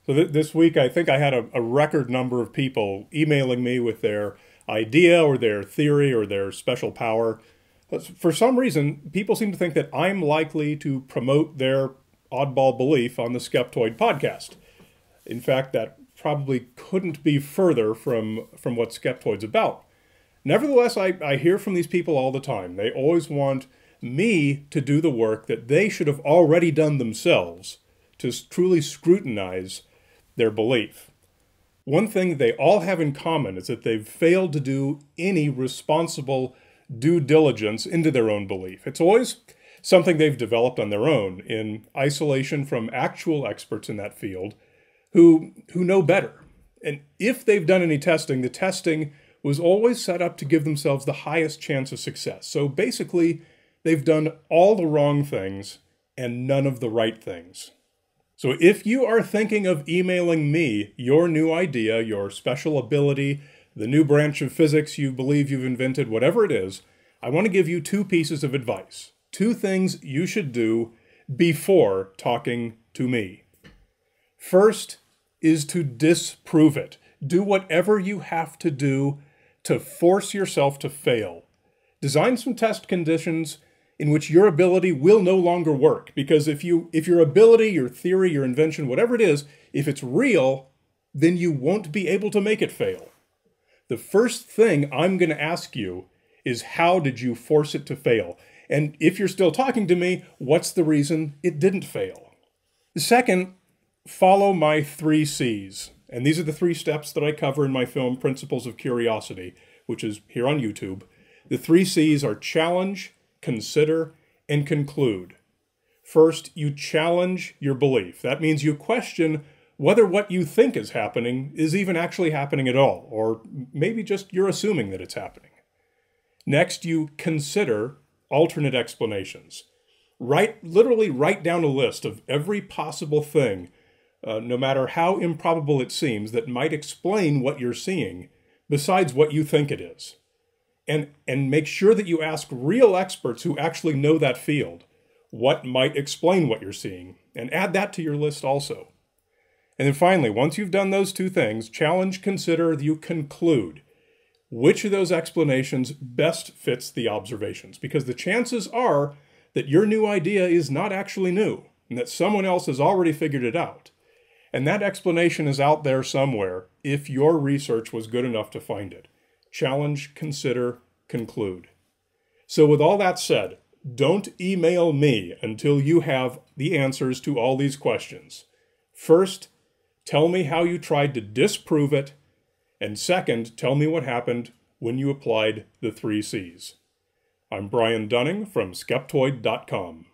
So this week, I think I had a record number of people emailing me with their idea or their theory or their special power. For some reason, people seem to think that I'm likely to promote their oddball belief on the Skeptoid podcast. In fact, that probably couldn't be further from what Skeptoid's about. Nevertheless, I hear from these people all the time. They always want me to do the work that they should have already done themselves to truly scrutinize their belief. One thing they all have in common is that they've failed to do any responsible due diligence into their own belief. It's always something they've developed on their own in isolation from actual experts in that field who know better. And if they've done any testing, the testing was always set up to give themselves the highest chance of success. So basically, they've done all the wrong things and none of the right things. So if you are thinking of emailing me your new idea, your special ability, the new branch of physics you believe you've invented, whatever it is, I want to give you two pieces of advice. Two things you should do before talking to me. First is to disprove it. Do whatever you have to do to force yourself to fail. Design some test conditions in which your ability will no longer work. Because if your ability, your theory, your invention, whatever it is, if it's real, then you won't be able to make it fail. The first thing I'm going to ask you is, how did you force it to fail? And if you're still talking to me, what's the reason it didn't fail? The second, follow my 3 C's. And these are the 3 steps that I cover in my film Principles of Curiosity, which is here on YouTube. The 3 C's are challenge, consider, and conclude. First, you challenge your belief. That means you question whether what you think is happening is even actually happening at all, or maybe just you're assuming that it's happening. Next, you consider alternate explanations. Literally write down a list of every possible thing, no matter how improbable it seems, that might explain what you're seeing, besides what you think it is. And make sure that you ask real experts who actually know that field what might explain what you're seeing, and add that to your list also. And then finally, once you've done those 2 things, challenge, consider, you conclude. Which of those explanations best fits the observations? Because the chances are that your new idea is not actually new, and that someone else has already figured it out. And that explanation is out there somewhere if your research was good enough to find it. Challenge, consider, conclude. So with all that said, don't email me until you have the answers to all these questions. First, tell me how you tried to disprove it. And second, tell me what happened when you applied the 3 C's. I'm Brian Dunning from Skeptoid.com.